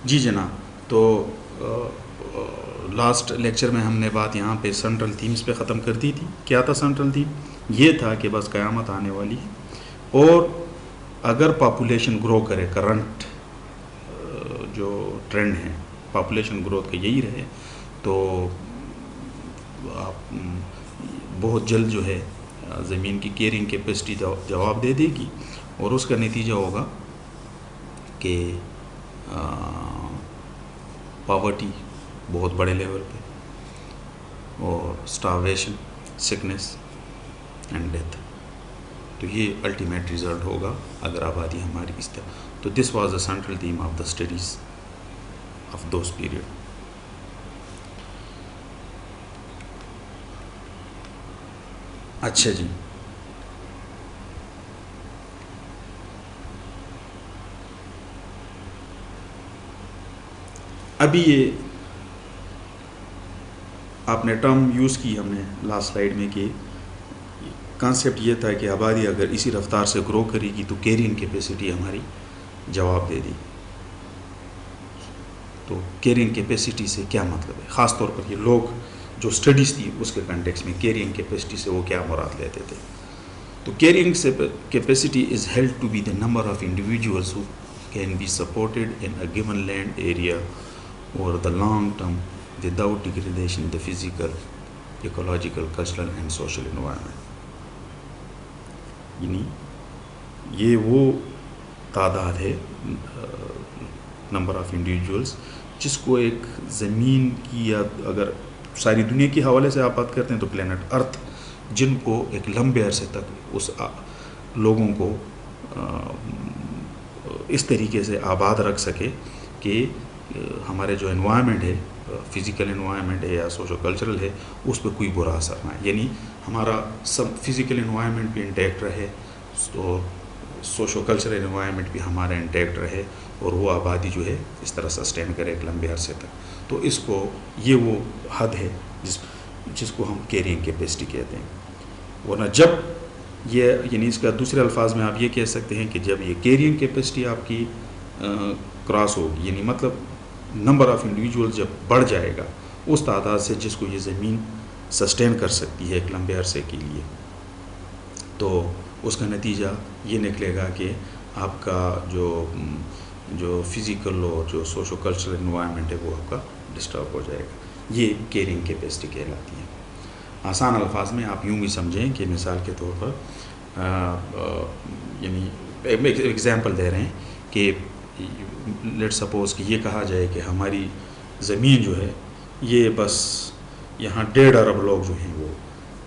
جی جناب، تو last lecture میں ہم نے بات یہاں پہ سینٹرل تھیمز پہ ختم کر دی تھی. کیا تھا سینٹرل تھیم؟ یہ تھا کہ بس قیامت آنے والی ہے، اور اگر پاپولیشن گرو کرے، کرنٹ جو ٹرینڈ ہے پاپولیشن گروتھ کا یہی رہے، تو آپ بہت جلد جو ہے زمین کی کیئرنگ کیپیسٹی جواب دے دے گی، اور اس کا نتیجہ ہوگا کہ پاورٹی بہت بڑے لیول پہ، اور اسٹارویشن، سکنس اینڈ ڈیتھ. تو یہ الٹیمیٹ ریزلٹ ہوگا اگر آبادی ہماری اس طرح. تو this was the central theme of the studies of those period. اچھا جی، ابھی یہ آپ نے ٹرم یوز کی ہم نے لاسٹ سلائیڈ میں، کہ کانسیپٹ یہ تھا کہ آبادی اگر اسی رفتار سے گرو کرے گی تو کیرینگ کیپیسٹی ہماری جواب دے دی. تو کیرینگ کیپیسٹی سے کیا مطلب ہے؟ خاص طور پر یہ لوگ جو اسٹڈیز تھی اس کے کنٹیکس میں کیرینگ کیپیسٹی سے وہ کیا مراد لیتے تھے. تو carrying capacity is held to be the number of individuals who can be supported in a given land area over the long term without degradation the physical, ecological, cultural and social environment. یعنی یہ وہ تعداد ہے، number of individuals, جس کو ایک زمین کی، یا اگر ساری دنیا کے حوالے سے آپ بات کرتے ہیں تو پلینٹ ارتھ، جن کو ایک لمبے عرصے تک اس لوگوں کو اس طریقے سے آباد رکھ سکے کہ ہمارے جو انوائرمنٹ ہے، فزیکل انوائرمنٹ ہے یا سوشو کلچرل ہے، اس پہ کوئی برا اثر نہ ہے. یعنی ہمارا سب فزیکل انوائرمنٹ بھی انٹیکٹ رہے، تو سوشو کلچرل انوائرمنٹ بھی ہمارا انٹیکٹ رہے، اور وہ آبادی جو ہے اس طرح سسٹین کرے ایک لمبے عرصے تک. تو اس کو، یہ وہ حد ہے جس کو ہم کیرینگ کیپیسٹی کہتے ہیں. ورنہ جب یہ، یعنی اس کا دوسرے الفاظ میں آپ یہ کہہ سکتے ہیں کہ جب یہ کیرینگ کیپیسٹی آپ کی کراس ہوگی، یعنی مطلب نمبر آف انڈیویجول جب بڑھ جائے گا اس تعداد سے جس کو یہ زمین سسٹین کر سکتی ہے ایک لمبے عرصے کے لیے، تو اس کا نتیجہ یہ نکلے گا کہ آپ کا جو فزیکل اور جو سوشو کلچرل انوائرمنٹ ہے وہ آپ کا ڈسٹرب ہو جائے گا. یہ کیرنگ کیپیسٹی کہلاتی ہے. آسان الفاظ میں آپ یوں بھی سمجھیں کہ مثال کے طور پر یعنی ایگزامپل دے رہے ہیں کہ لیٹ سپوز کہ یہ کہا جائے کہ ہماری زمین جو ہے یہ بس یہاں 1.5 ارب لوگ جو ہیں وہ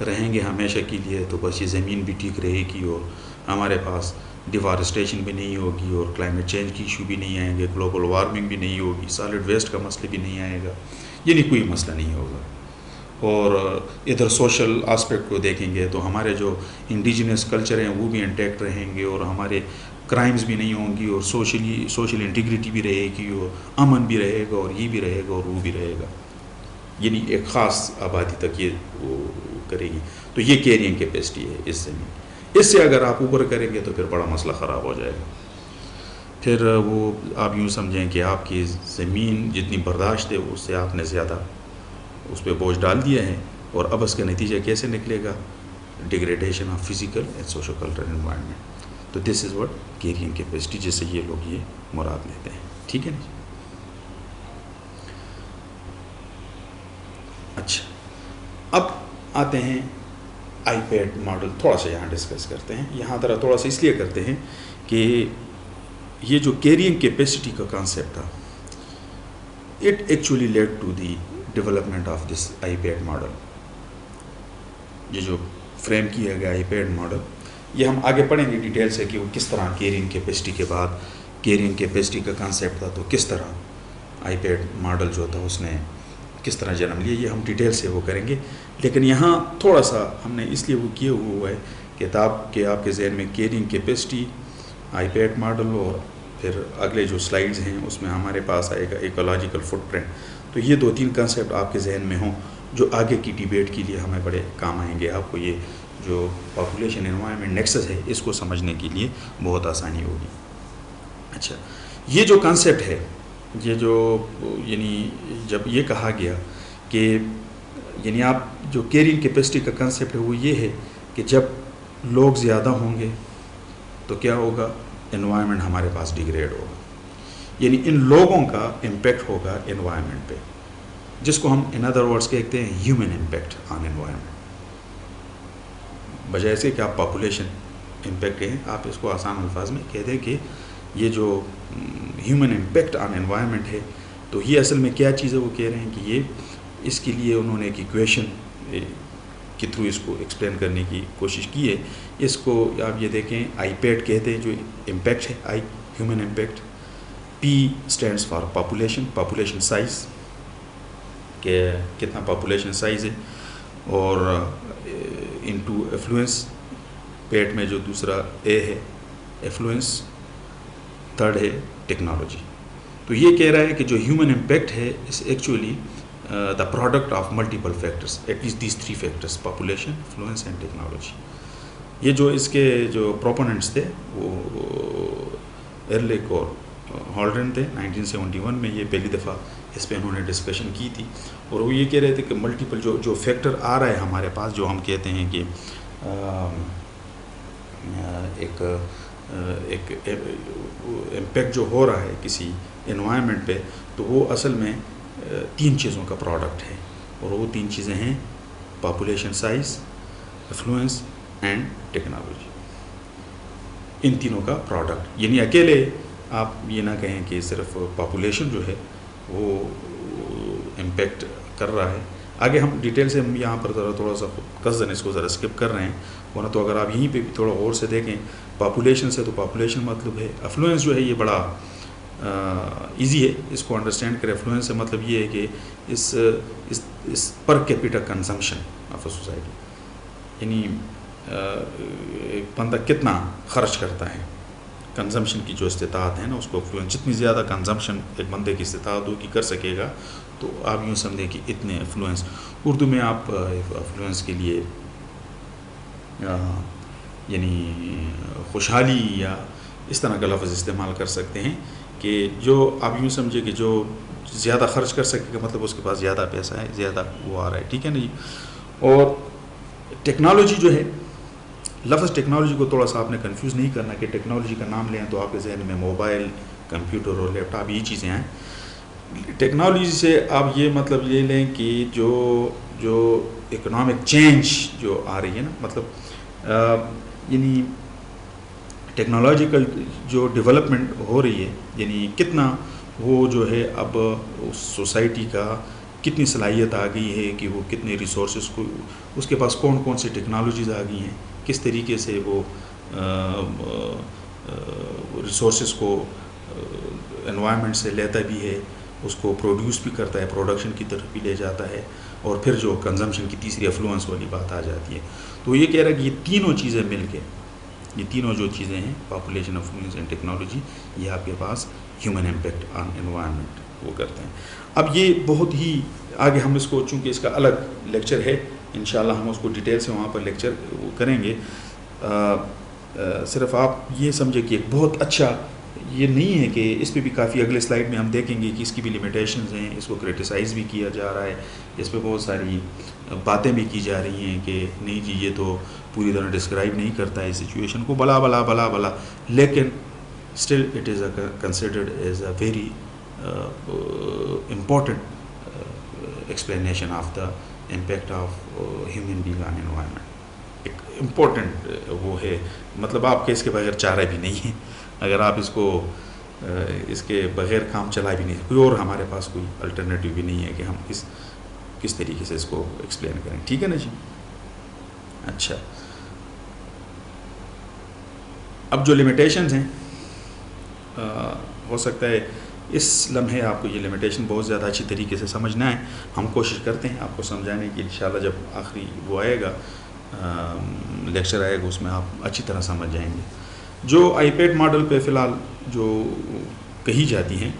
رہیں گے ہمیشہ کے لیے، تو بس یہ زمین بھی ٹھیک رہے گی، اور ہمارے پاس ڈیفارسٹیشن بھی نہیں ہوگی، اور کلائمیٹ چینج کی ایشو بھی نہیں آئیں گے، گلوبل وارمنگ بھی نہیں ہوگی، سالڈ ویسٹ کا مسئلہ بھی نہیں آئے گا، یعنی کوئی مسئلہ نہیں ہوگا. اور ادھر سوشل آسپیکٹ کو دیکھیں گے تو ہمارے جو انڈیجنس کلچر ہیں وہ بھی انٹیکٹ رہیں گے، اور ہمارے کرائمز بھی نہیں ہوں گی، اور سوشل انٹیگریٹی بھی رہے گی، اور امن بھی رہے گا، اور یہ بھی رہے گا، اور وہ بھی رہے گا. یعنی ایک خاص آبادی تک یہ وہ کرے گی. تو یہ کیرینگ کیپیسٹی ہے اس زمین. اس سے اگر آپ اوپر کریں گے تو پھر بڑا مسئلہ خراب ہو جائے گا. پھر وہ آپ یوں سمجھیں کہ آپ کی زمین جتنی برداشت ہے اس سے آپ نے زیادہ اس پہ بوجھ ڈال دیا ہے، اور اب اس کا نتیجہ کیسے نکلے گا؟ Degradation of physical and socio cultural environment. تو this is what carrying capacity, جس سے یہ لوگ یہ مراد لیتے ہیں. ٹھیک ہے نا؟ اچھا، اب آتے ہیں آئی پیڈ ماڈل. تھوڑا سا یہاں ڈسکس کرتے ہیں. یہاں ذرا تھوڑا سا اس لیے کرتے ہیں کہ یہ جو کیرینگ کیپیسٹی کا کانسیپٹ تھا، it actually lead to the development of this iPad model. یہ جو فریم کیا گیا آئی پیڈ ماڈل، یہ ہم آگے پڑھیں گے ڈیٹیل سے کہ وہ کس طرح کیرینگ کیپیسٹی کے بعد کیرینگ کیپیسٹی کا کانسیپٹ تھا، تو کس طرح آئی پیڈ ماڈل جو تھا اس نے کس طرح جنم لیا، یہ ہم ڈیٹیل سے وہ کریں گے. لیکن یہاں تھوڑا سا ہم نے اس لیے وہ کیا ہوا ہے کتاب کے آپ کے ذہن میں carrying capacity, iPad model, اور پھر اگلے جو سلائیڈز ہیں اس میں ہمارے پاس آئے گا ایکولوجیکل فٹ پرنٹ. تو یہ 2-3 کنسیپٹ آپ کے ذہن میں ہوں جو آگے کی ڈیبیٹ کے لیے ہمیں بڑے کام آئیں گے. آپ کو یہ جو پاپولیشن انوائرمنٹ نیکسس ہے اس کو سمجھنے کے لیے بہت آسانی ہوگی. اچھا، یہ جو کانسیپٹ ہے یہ جو یعنی جب یہ کہا گیا کہ یعنی آپ جو کیرنگ کیپیسٹی کا کنسیپٹ ہے وہ یہ ہے کہ جب لوگ زیادہ ہوں گے تو کیا ہوگا، انوائرمنٹ ہمارے پاس ڈیگریڈ ہوگا، یعنی ان لوگوں کا امپیکٹ ہوگا انوائرمنٹ پہ، جس کو ہم ان ادر ورڈس کہتے ہیں ہیومن امپیکٹ آن انوائرمنٹ، بجائے سے کہ آپ پاپولیشن امپیکٹ کہیں، آپ اس کو آسان الفاظ میں کہہ دیں کہ یہ جو ہیومن امپیکٹ آن انوائرمنٹ ہے، تو یہ اصل میں کیا چیز ہے، وہ کہہ رہے ہیں کہ یہ اس کے لیے انہوں نے ایک ایکویشن کے تھرو اس کو ایکسپلین کرنے کی کوشش کی ہے. اس کو آپ یہ دیکھیں آئی پیڈ کہتے ہیں جو امپیکٹ ہے، I human impact. P stands for population, population size کہ کتنا پاپولیشن سائز ہے، اور انٹو ایفلوئنس، پیٹ میں جو دوسرا اے ہے ایفلوئنس، تھرڈ ہے ٹیکنالوجی. تو یہ کہہ رہا ہے کہ جو ہیومن امپیکٹ ہے اس actually the product of multiple factors, at least these three factors: population, influence and technology. یہ جو اس کے جو پروپوننٹس تھے وہ ایرلک اور ہالڈن تھے. 1971 میں یہ پہلی دفعہ اس پہ انہوں نے ڈسکشن کی تھی، اور وہ یہ کہہ رہے تھے کہ ملٹیپل جو فیکٹر آ رہا ہے ہمارے پاس، جو ہم کہتے ہیں کہ ایک امپیکٹ جو ہو رہا ہے کسی انوائرمنٹ پہ، تو وہ اصل میں تین چیزوں کا پروڈکٹ ہے، اور وہ تین چیزیں ہیں پاپولیشن سائز، ایفلوئنس اینڈ ٹیکنالوجی. ان تینوں کا پروڈکٹ، یعنی اکیلے آپ یہ نہ کہیں کہ صرف پاپولیشن جو ہے وہ امپیکٹ کر رہا ہے. آگے ہم ڈیٹیل سے ہم یہاں پر تھوڑا سا قصداً اس کو ذرا اسکپ کر رہے ہیں، ورنہ تو اگر آپ یہیں پہ بھی تھوڑا غور سے دیکھیں پاپولیشن سے، تو پاپولیشن مطلب ہے ایفلوئنس جو ہے یہ بڑا ایزی ہے اس کو انڈرسٹینڈ کرے. ایفلوئنس سے مطلب یہ ہے کہ اس per capita consumption of a society, یعنی ایک بندہ کتنا خرچ کرتا ہے، کنزمپشن کی جو استطاعت ہے نا اس کو ایفلوئنس. جتنی زیادہ کنزمپشن ایک بندے کی استطاعت ہوگی کر سکے گا، تو آپ یوں سمجھیں کہ اتنے ایفلوئنس. اردو میں آپ ایفلوئنس کے لیے یعنی خوشحالی یا اس طرح کا لفظ استعمال کر سکتے ہیں کہ جو آپ یوں سمجھے کہ جو زیادہ خرچ کر سکے گا، مطلب اس کے پاس زیادہ پیسہ ہے، زیادہ وہ آ رہا ہے. ٹھیک ہے نا جی. اور ٹیکنالوجی جو ہے، لفظ ٹیکنالوجی کو تھوڑا سا آپ نے کنفیوز نہیں کرنا کہ ٹیکنالوجی کا نام لیں تو آپ کے ذہن میں موبائل، کمپیوٹر اور لیپ ٹاپ یہ چیزیں آئیں. ٹیکنالوجی سے آپ یہ مطلب لے لیں کہ جو اکنامک چینج جو آ رہی ہے نا، مطلب یعنی ٹیکنالوجیکل جو ڈیولپمنٹ ہو رہی ہے، یعنی کتنا وہ جو ہے اب اس سوسائٹی کا کتنی صلاحیت آ گئی ہے کہ وہ کتنے ریسورسز کو، اس کے پاس کون کون سی ٹیکنالوجیز آ گئی ہیں، کس طریقے سے وہ ریسورسز کو انوائرمنٹ سے لیتا بھی ہے، اس کو پروڈیوس بھی کرتا ہے، پروڈکشن کی طرف بھی لے جاتا ہے، اور پھر جو کنزمپشن کی تیسری ایفلوئنس والی بات آ جاتی ہے. تو یہ کہہ رہا ہے کہ یہ تینوں چیزیں مل کے، یہ تینوں جو چیزیں ہیں پاپولیشن، ایفلوئنس اینڈ ٹیکنالوجی، یہ آپ کے پاس ہیومن امپیکٹ آن انوائرمنٹ وہ کرتے ہیں. اب یہ بہت ہی آگے ہم اس کو، چونکہ اس کا الگ لیکچر ہے، انشاءاللہ ہم اس کو ڈیٹیل سے وہاں پر لیکچر کریں گے. صرف آپ یہ سمجھے کہ ایک بہت اچھا یہ نہیں ہے کہ اس پہ بھی کافی اگلے سلائیڈ میں ہم دیکھیں گے کہ اس کی بھی لیمیٹیشنز ہیں، اس کو کرٹیسائز بھی کیا جا رہا ہے، اس پہ بہت ساری باتیں بھی کی جا رہی ہیں کہ نہیں جی یہ تو پوری طرح ڈسکرائب نہیں کرتا ہے سچویشن کو، بلا بلا بلا بلا، لیکن still it is considered as a very important explanation of the impact of human being on environment. ایک امپورٹنٹ وہ ہے، مطلب آپ کے اس کے بغیر چارہ بھی نہیں ہے، اگر آپ اس کے بغیر کام چلا بھی نہیں، کوئی اور ہمارے پاس کوئی الٹرنیٹیو بھی نہیں ہے کہ ہم کس طریقے سے اس کو ایکسپلین کریں. ٹھیک ہے نا جی. اچھا، اب جو لیمیٹیشنز ہیں، ہو سکتا ہے اس لمحے آپ کو یہ لیمیٹیشن بہت زیادہ اچھی طریقے سے سمجھ نہ آئے، ہم کوشش کرتے ہیں آپ کو سمجھانے کی. انشاءاللہ جب آخری وہ آئے گا لیکچر آئے گا، اس میں آپ اچھی طرح سمجھ جائیں گے. جو آئی پیڈ ماڈل پہ فی الحال جو کہی جاتی ہیں،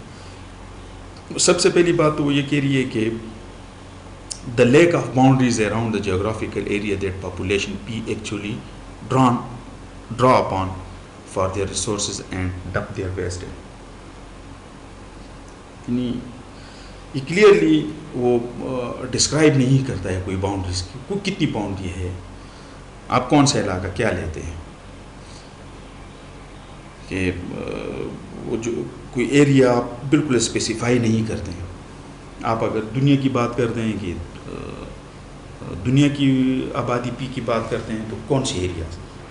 سب سے پہلی بات تو وہ یہ کہہ رہی ہے کہ the lack of boundaries around the geographical area that population P actually draw upon for their resources and dump their waste. یعنی یہ کلیئرلی وہ ڈسکرائب نہیں کرتا ہے کوئی باؤنڈریز کی، کوئی کتنی باؤنڈری ہے، آپ کون سا علاقہ کیا لیتے ہیں، کہ وہ جو کوئی ایریا آپ بالکل اسپیسیفائی نہیں کرتے ہیں. آپ اگر دنیا کی بات کرتے ہیں کہ دنیا کی آبادی پی کی بات کرتے ہیں تو کون سی ایریا،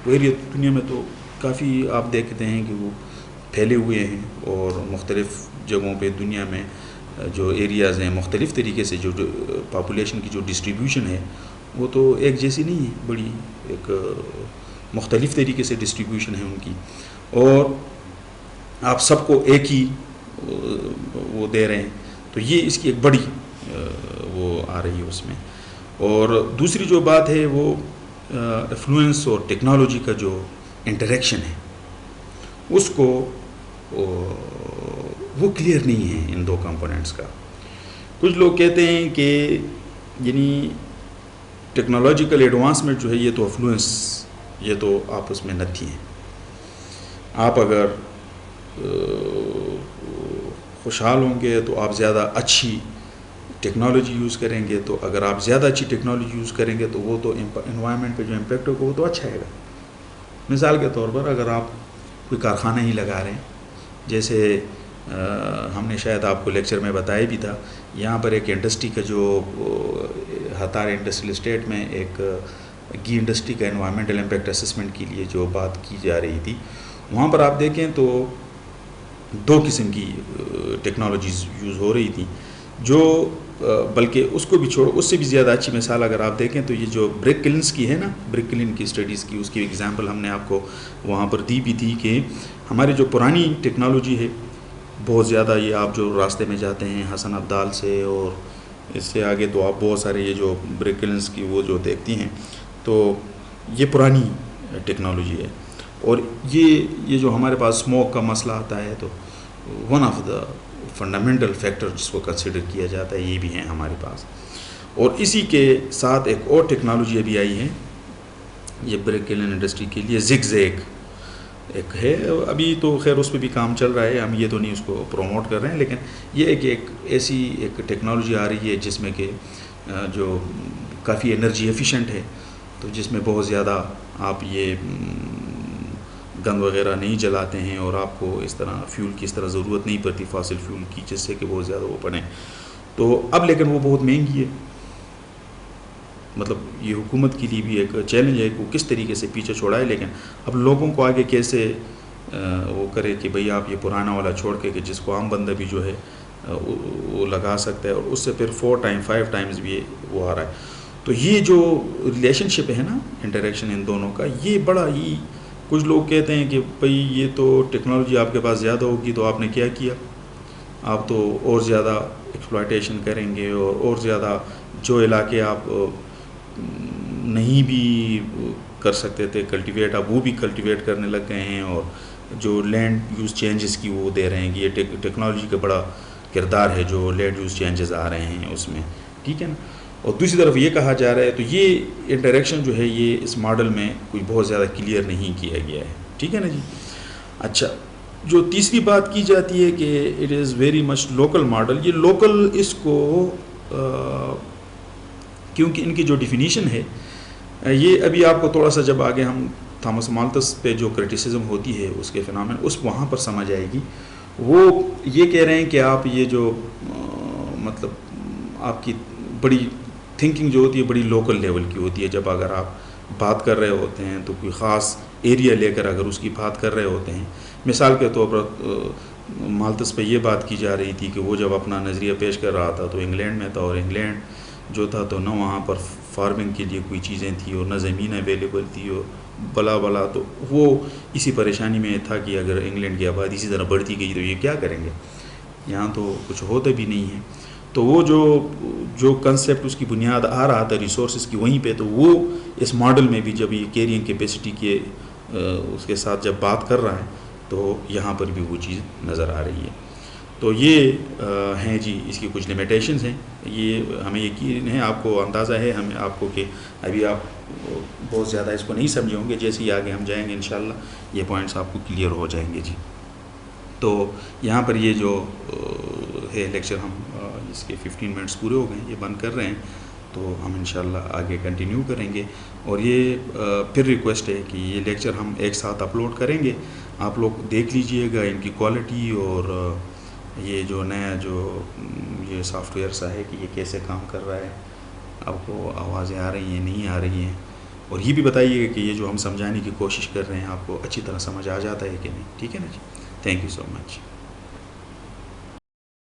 وہ ایریا دنیا میں تو کافی آپ دیکھتے ہیں کہ وہ پھیلے ہوئے ہیں، اور مختلف جگہوں پہ دنیا میں جو ایریاز ہیں مختلف طریقے سے جو پاپولیشن کی جو ڈسٹریبیوشن ہے وہ تو ایک جیسی نہیں ہے، بڑی ایک مختلف طریقے سے ڈسٹریبیوشن ہے ان کی، اور آپ سب کو ایک ہی وہ دے رہے ہیں. تو یہ اس کی ایک بڑی وہ آ رہی ہے اس میں. اور دوسری جو بات ہے وہ ایفلوئنس اور ٹیکنالوجی کا جو انٹریکشن ہے اس کو وہ کلیئر نہیں ہے ان دو کمپوننٹس کا. کچھ لوگ کہتے ہیں کہ یعنی ٹیکنالوجیکل ایڈوانسمنٹ جو ہے یہ تو ایفلوئنس، یہ تو آپس میں نتھی ہیں. آپ اگر خوشحال ہوں گے تو آپ زیادہ اچھی ٹیکنالوجی یوز کریں گے، تو اگر آپ زیادہ اچھی ٹیکنالوجی یوز کریں گے تو وہ تو انوائرمنٹ پہ جو امپیکٹ ہوگا وہ تو اچھا آئے گا. مثال کے طور پر اگر آپ کوئی کارخانہ ہی لگا رہے ہیں، جیسے ہم نے شاید آپ کو لیکچر میں بتایا بھی تھا، یہاں پر ایک انڈسٹری کا جو ہتار انڈسٹریل اسٹیٹ میں ایک گھی انڈسٹری کا انوائرمنٹل امپیکٹ اسسمنٹ کے لیے جو بات کی جا رہی تھی، وہاں پر آپ دیکھیں تو دو قسم کی ٹیکنالوجیز یوز ہو رہی تھی، جو بلکہ اس کو بھی چھوڑو، اس سے بھی زیادہ اچھی مثال اگر آپ دیکھیں تو یہ جو بریک کلنس کی ہے نا، بریک کلن کی اسٹڈیز کی، اس کی ایگزامپل ہم نے آپ کو وہاں پر دی بھی تھی کہ ہماری جو پرانی ٹیکنالوجی ہے بہت زیادہ، یہ آپ جو راستے میں جاتے ہیں حسن عبدال سے اور اس سے آگے تو آپ بہت سارے یہ جو بریک کلنس کی وہ جو دیکھتی ہیں، تو یہ پرانی ٹیکنالوجی ہے. اور یہ جو ہمارے پاس اسموک کا مسئلہ آتا ہے تو one of the fundamental factor جس کو کنسیڈر کیا جاتا ہے یہ بھی ہیں ہمارے پاس. اور اسی کے ساتھ ایک اور ٹیکنالوجی ابھی آئی ہے یہ بریک کلن انڈسٹری کے لیے، زگ زیگ ایک ہے، ابھی تو خیر اس پہ بھی کام چل رہا ہے، ہم یہ تو نہیں اس کو پروموٹ کر رہے ہیں، لیکن یہ ایک ایسی ایک ٹیکنالوجی آ رہی ہے جس میں کہ جو کافی انرجی ایفیشینٹ ہے، تو جس میں بہت زیادہ آپ یہ گند وغیرہ نہیں جلاتے ہیں، اور آپ کو اس طرح فیول کی اس طرح ضرورت نہیں پڑتی فاسل فیول کی، جس سے کہ بہت زیادہ وہ پڑیں. تو اب لیکن وہ بہت مہنگی ہے، مطلب یہ حکومت کے لیے بھی ایک چیلنج ہے کہ وہ کس طریقے سے پیچھے چھوڑائے، لیکن اب لوگوں کو آگے کیسے وہ کرے کہ بھئی آپ یہ پرانا والا چھوڑ کے، کہ جس کو عام بندہ بھی جو ہے وہ لگا سکتا ہے، اور اس سے پھر 4 ٹائم 5 ٹائمز بھی وہ آ رہا ہے. تو یہ جو ریلیشن شپ ہے نا، انٹریکشن ان دونوں کا، یہ بڑا ہی، کچھ لوگ کہتے ہیں کہ بھئی یہ تو ٹیکنالوجی آپ کے پاس زیادہ ہوگی تو آپ نے کیا کیا، آپ تو اور زیادہ ایکسپلائٹیشن کریں گے، اور زیادہ جو علاقے آپ نہیں بھی کر سکتے تھے کلٹیویٹ، آپ وہ بھی کلٹیویٹ کرنے لگ گئے ہیں، اور جو لینڈ یوز چینجز کی وہ دے رہے ہیں کہ یہ ٹیکنالوجی کا بڑا کردار ہے جو لینڈ یوز چینجز آ رہے ہیں اس میں، ٹھیک ہے نا. اور دوسری طرف یہ کہا جا رہا ہے تو یہ انٹریکشن جو ہے یہ اس ماڈل میں کوئی بہت زیادہ کلیئر نہیں کیا گیا ہے، ٹھیک ہے نا جی. اچھا، جو تیسری بات کی جاتی ہے کہ it is very much local model, یہ لوکل اس کو کیونکہ ان کی جو ڈیفینیشن ہے یہ ابھی آپ کو تھوڑا سا جب آگے ہم تھامس مالتھس پہ جو کرٹیسزم ہوتی ہے اس کے فنامن اس وہاں پر سمجھ آئے گی. وہ یہ کہہ رہے ہیں کہ آپ یہ جو مطلب آپ کی بڑی تھنکنگ جو ہوتی ہے بڑی لوکل لیول کی ہوتی ہے، جب اگر آپ بات کر رہے ہوتے ہیں تو کوئی خاص ایریا لے کر اگر اس کی بات کر رہے ہوتے ہیں. مثال کے طور پر مالتھس پہ یہ بات کی جا رہی تھی کہ وہ جب اپنا نظریہ پیش کر رہا تھا تو انگلینڈ میں تھا، اور انگلینڈ جو تھا تو نہ وہاں پر فارمنگ کے لیے کوئی چیزیں تھیں اور نہ زمین اویلیبل تھی اور بلا تو وہ اسی پریشانی میں تھا کہ اگر انگلینڈ کی آبادی اسی طرح بڑھتی گئی تو یہ کیا کریں گے، یہاں تو کچھ ہوتا بھی نہیں ہے. تو وہ جو کنسیپٹ اس کی بنیاد آ رہا تھا ریسورسز کی وہیں پہ، تو وہ اس ماڈل میں بھی جب یہ کیرینگ کیپیسٹی کے اس کے ساتھ جب بات کر رہا ہے تو یہاں پر بھی وہ چیز نظر آ رہی ہے. تو یہ ہیں جی اس کی کچھ لمیٹیشنز ہیں، یہ ہمیں یقین ہے، آپ کو اندازہ ہے ہمیں آپ کو کہ ابھی آپ بہت زیادہ اس کو نہیں سمجھے ہوں گے، جیسے ہی آگے ہم جائیں گے انشاءاللہ یہ پوائنٹس آپ کو کلیئر ہو جائیں گے جی. تو یہاں پر یہ جو ہے لیکچر ہم اس کے 15 منٹس پورے ہو گئے ہیں، یہ بند کر رہے ہیں، تو ہم انشاءاللہ آگے کنٹینیو کریں گے. اور یہ پھر ریکویسٹ ہے کہ یہ لیکچر ہم ایک ساتھ اپلوڈ کریں گے، آپ لوگ دیکھ لیجئے گا ان کی کوالٹی، اور یہ جو نیا جو یہ سافٹ ویئر سا ہے کہ یہ کیسے کام کر رہا ہے، آپ کو آوازیں آ رہی ہیں نہیں آ رہی ہیں، اور یہ بھی بتائیے گا کہ یہ جو ہم سمجھانے کی کوشش کر رہے ہیں آپ کو اچھی طرح سمجھ آ جاتا ہے کہ نہیں. ٹھیک ہے نا جی؟ Thank you so much.